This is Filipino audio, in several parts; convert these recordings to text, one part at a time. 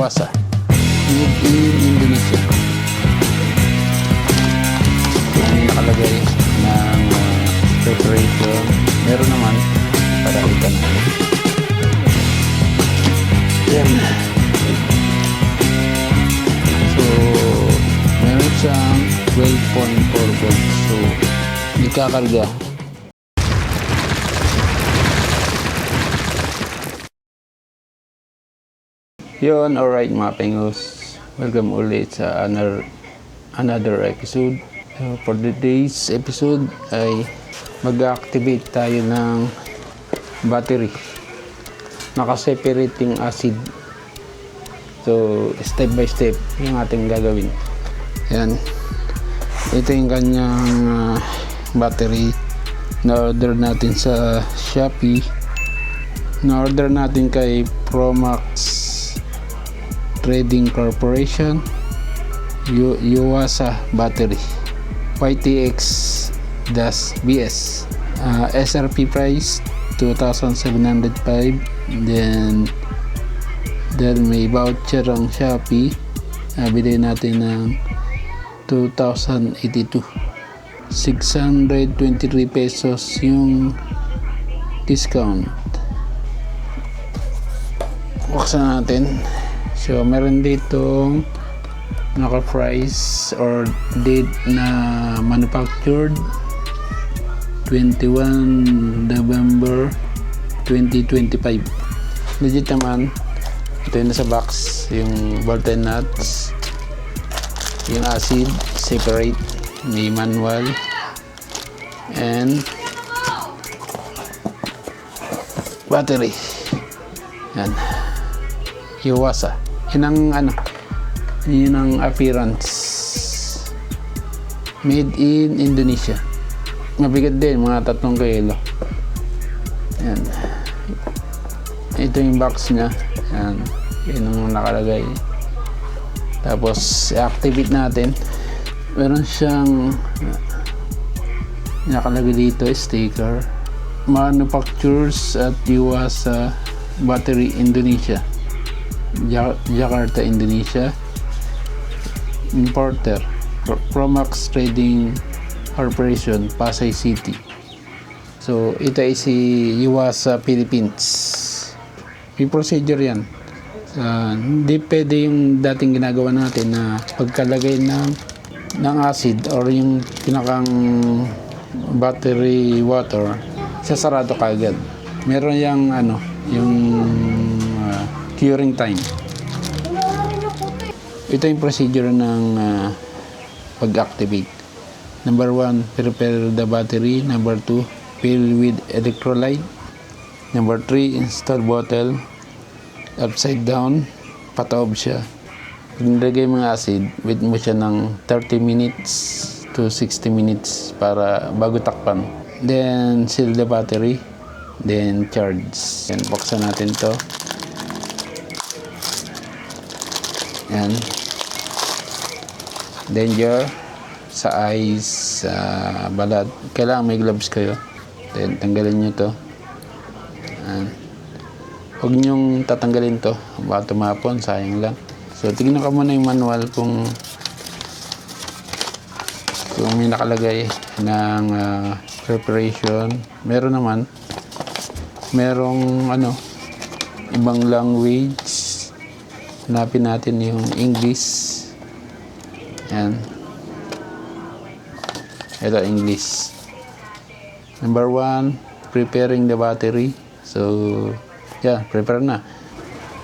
Yuasa, made in Indonesia. Yung nakalagay ng preparation, meron naman para kita na. Yan. So, meron siyang 12.4 volts. So, hindi kakarga. Yun, alright mga pengus. Welcome ulit sa another episode. For today's episode ay mag-activate tayo ng battery. Naka-separating acid. So, step by step yung ating gagawin. Yan. Ito yung kanyang battery. Na-order natin sa Shopee. Na-order natin kay Promax Trading Corporation. Yuasa battery YTX-BS. SRP price 2,705. Then may voucher ang Shopee. Bili natin ng 2,082. 623 pesos yung discount. Buksan natin. So, meron ditong naka-price or date na manufactured 21 November 2025. Legit naman. Ito yung nasa box, yung bolt and nuts, yung acid, separate, may manual, and battery. Yan. Yuasa. Yun ang appearance. Made in Indonesia. Mabigat din, mga 3 kilo. Yan. Ito yung box niya. Yan. Yun ang nakalagay. Tapos, i-activate natin. Meron siyang nakalagay dito, sticker. Manufacturers at Yuasa Battery Indonesia. Jakarta, Indonesia. Importer Promax Trading Corporation, Pasay City. So ito ay si Yuasa Philippines. May procedure yan. Hindi pwede yung dating ginagawa natin na pagkalagay ng acid or yung pinakang battery water, sasarado kagad. Meron yung yung curing time. Ito yung procedure ng pag-activate. Number 1, prepare the battery. Number 2, fill with electrolyte. Number 3, install bottle upside down, pataob siya. Pag nilagay mga acid, wait mo siya ng 30 minutes to 60 minutes para bago takpan. Then seal the battery, then charge. Yan, buksan natin to. Yan. Danger sa eyes, sa balat. Kailangan may gloves kayo. Then tanggalin nyo to. Yan. Huwag nyong tatanggalin to. Baka tumapon, sayang lang. So tignan ka muna yung manual kung may nakalagay ng preparation. Meron naman. Merong ibang language. Hanapin natin yung English. Yan. Ito, English. Number 1, preparing the battery. So, yeah, prepare na.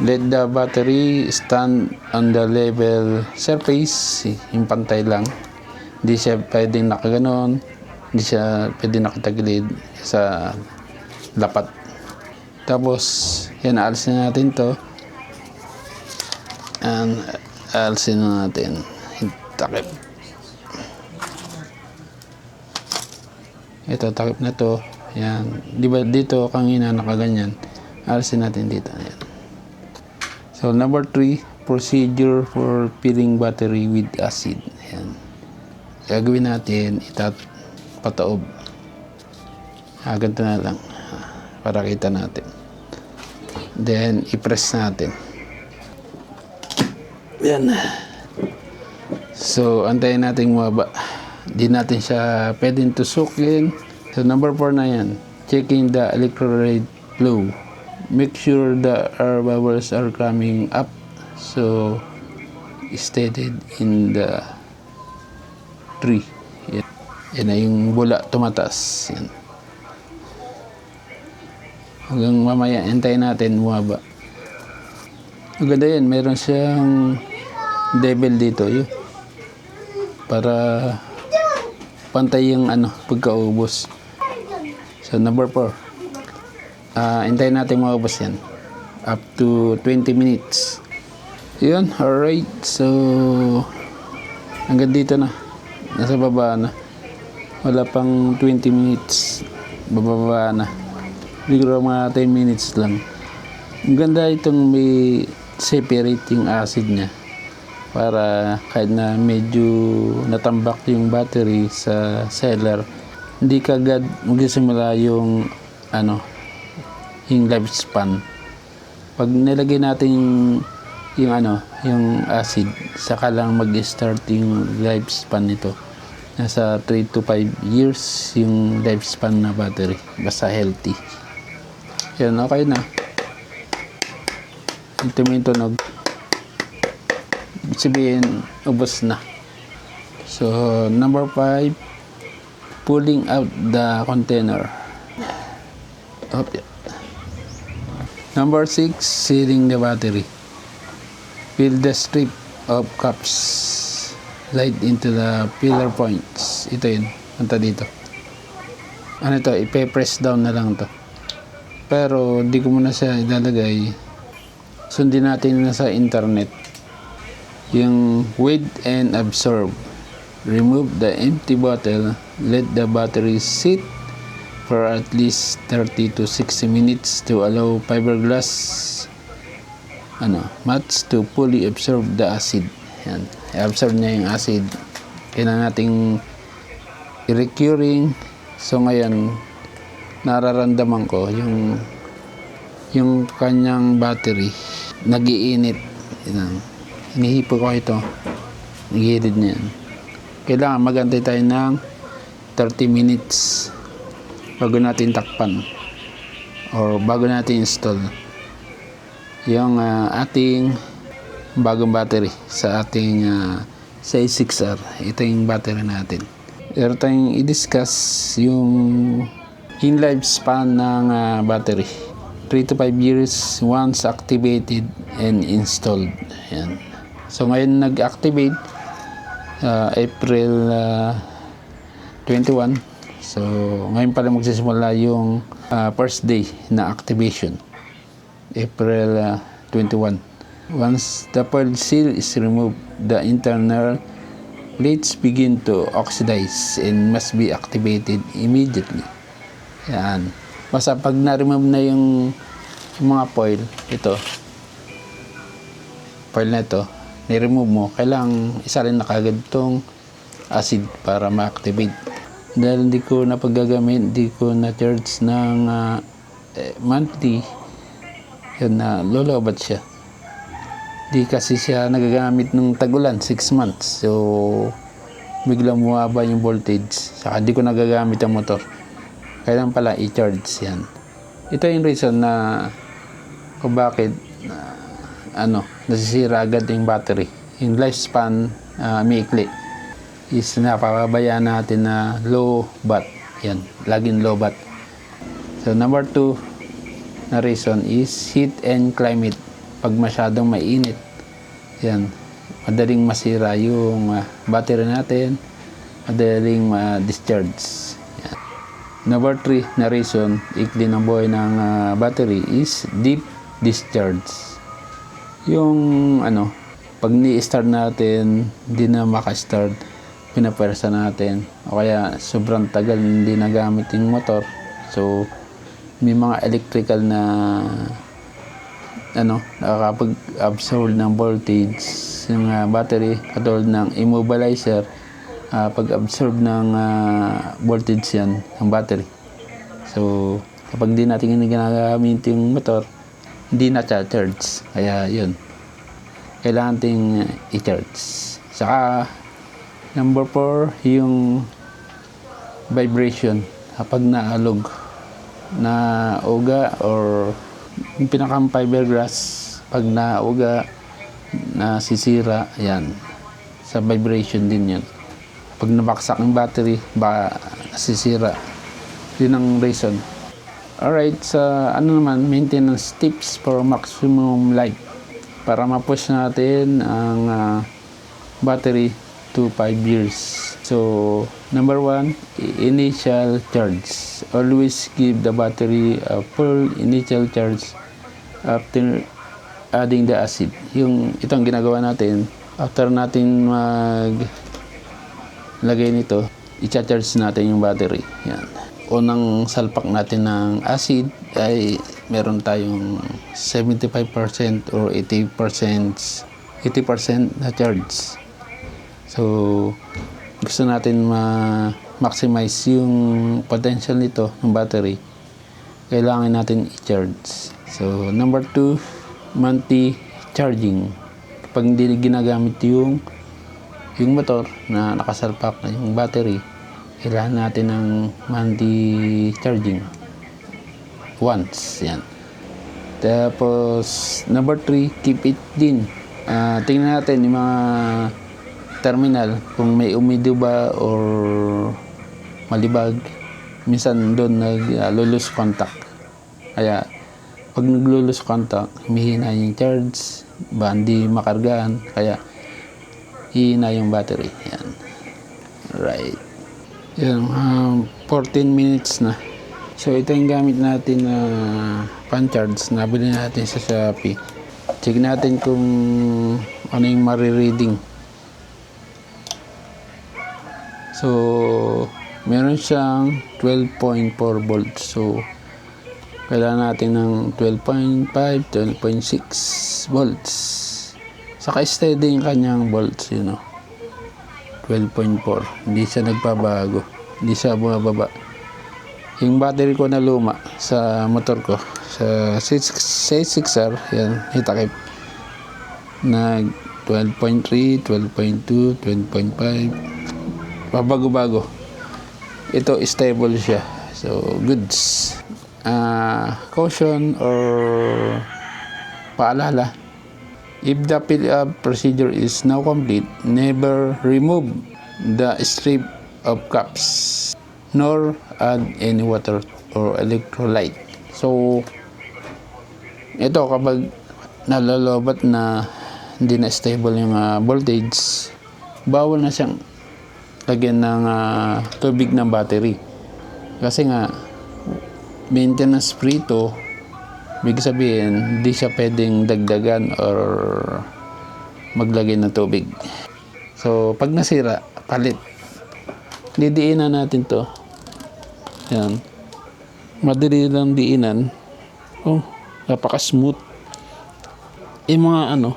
Let the battery stand on the level surface. Yung pantay lang. Hindi siya pwedeng nakaganon. Hindi siya pwedeng nakatagilid sa lapat. Tapos, yan, aalisin natin to. And alisin na natin. Takip. Ito, takip na to. Yan. Di ba dito kanina nakaganyan? Alisin natin dito. Yan. So, number 3, procedure for filling battery with acid. Yan. Gagawin natin, pataob. Ganito na lang. Para kita natin. Then, i-press natin. Yan. So, antayin natin mababa. Di natin siya pwedeng tusukin. So, number 4 na yan. Checking the electrolyte flow. Make sure the air bubbles are coming up. So, stated in the tree. Yan. Yan na yung bula tumatas. Yan. Hanggang mamaya, hintayin natin bumaba. Maganda yan. Meron siyang devil dito. Yun. Para pantay yung pagkaubos. So, number 4. Hintayin natin maubos yan. Up to 20 minutes. Yun. Alright. So, hanggang dito na. Nasa baba na. Wala pang 20 minutes. Bababa na. Siguro mga 10 minutes lang. Ang ganda itong may separating acid niya. Para kahit na medyo natambak yung battery sa seller, hindi kagad magsisimula yung yung lifespan. Pag nilagay natin yung acid, saka lang mag-start yung lifespan nito. Nasa 3 to 5 years yung lifespan na battery. Basta healthy. Yan, okay na. Ito may tunog. Sabihin, ubos na. So, number 5, pulling out the container. Okay. Number 6, sealing the battery. Fill the strip of cups. Light into the pillar points. Ito yun. Punta dito. Ano ito? Ipe-press down na lang to. Pero, di ko muna siya ilalagay. Sundin natin na sa internet. Yung wait and absorb. Remove the empty bottle. Let the battery sit for at least 30 to 60 minutes to allow fiberglass mats to fully absorb the acid. Yan. I-absorb niya yung acid. Kailangan nating i-recurring. So ngayon, nararamdaman ko yung kanyang battery nag-iinit. Hinihipo ko ito. Nag-iinit niya. Kailangan magantay tayo ng 30 minutes bago natin takpan or bago natin install yung ating bagong battery sa ating C6R. Ito yung battery natin. Pero tayong i-discuss yung lifespan ng battery. 3 to 5 years once activated and installed. Yan. So ngayon nag-activate April 21. So ngayon pala magsisimula yung first day na activation. April 21. Once the foil seal is removed, the internal plates begin to oxidize and must be activated immediately. Yan. Basta pag na-remove na yung mga foil, foil na ito, ni-remove mo, kailangang isalin na kagad itong acid para ma-activate. Dahil hindi ko na paggagamit, hindi ko na-charge ng monthly, yun na lolobat siya. Di kasi siya nagagamit ng tagulan, 6 months. So, biglang bumaba yung voltage. Saka di ko nagagamit ang motor. Kailan pala i-charge yan. Ito yung reason na kung bakit nasisira agad yung battery. Yung lifespan miikli is napapabayaan natin na low bat. Yan, laging low bat. So number 2 na reason is heat and climate. Pag masyadong mainit, yan, madaling masira yung battery natin, madaling ma-discharge. Number 3 na reason, ikli ng buhay ng battery is deep discharge. Yung pag ni-start natin, hindi na maka-start, pinapersa natin. O kaya sobrang tagal hindi nagamit yung motor. So, may mga electrical na nakakapag-absorb ng voltage yung battery, katulad ng immobilizer. Pag-absorb ng voltage yan ng battery. So, kapag di natin ginagamit yung motor, hindi na charge. Kaya yun. kailangan ting i-charge. Saka number 4, yung vibration kapag naalog na uga or yung pinakang fiberglass pag nauga nasisira, yan sa vibration din yun. Pag nabaksak ng battery nasisira, yun ang reason. Alright, sa naman, maintenance tips for maximum life para ma-push natin ang battery to 5 years. So, number 1, initial charge. Always give the battery a full initial charge after adding the acid. Itong ginagawa natin, after natin lagay nito, i-charge natin yung battery. Yan. Unang salpak natin ng acid ay meron tayong 75% or 80% na charge. So, gusto natin ma-maximize yung potential nito ng battery, kailangan natin i-charge. So, number 2, monthly charging. Kapag hindi ginagamit yung motor na nakasalpak na yung battery, kailangan natin ng monthly charging once. Yan. Tapos, number 3, keep it clean. Tingnan natin yung mga terminal kung may umido ba or malibag. Minsan doon nag-lose contact. Kaya pag nag-lose contact, humihina yung charge, hindi makargaan, kaya hihina yung battery. Yan. Right. Yan, 14 minutes na. So ito yung gamit natin na pan-charge. Nabili natin sa Shopee. Check natin kung ano yung marireading. So, meron siyang 12.4 volts. So, kailangan natin ng 12.5, 12.6 volts. Saka steady yung kanyang volts, 12.4. Hindi siya nagbabago. Hindi siya bumababa. Yung battery ko na luma sa motor ko, sa C6R, yan, hitakip. Nag 12.3, 12.2, 12.5. Bago-bago. Ito stable siya. So, goods. Caution or paalala. If the fill-up procedure is now complete, never remove the strip of caps, nor add any water or electrolyte. So, ito kapag nalolobat na hindi na stable yung voltage, bawal na siyang lagyan ng tubig ng battery. Kasi nga, maintenance free to, ibig sabihin, hindi siya pwedeng dagdagan or maglagay ng tubig. So, pag nasira, palit. Didiinan natin to. Yan. Madali lang diinan. Oh, napaka-smooth. Yung mga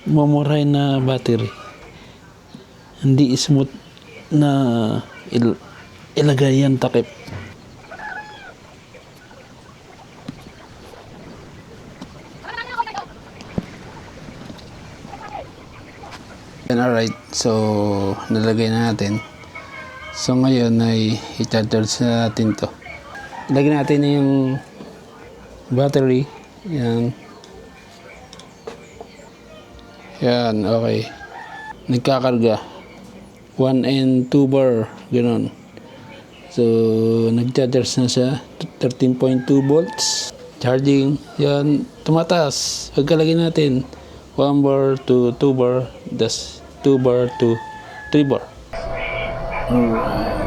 mamuray na battery, hindi smooth na ilagay yan takip. And alright, so nalagay na natin. So ngayon ay i-charge na natin to. Ilagay natin yung battery. Yan. Yan, okay. Nagkakarga. 1 and 2 bar, gano'n. So, nag-charge na siya, 13.2 volts. Charging, yan, tumataas. Pagkalagay natin, 1 bar to 2 bar, das 2 bar to 3 bar. Alright.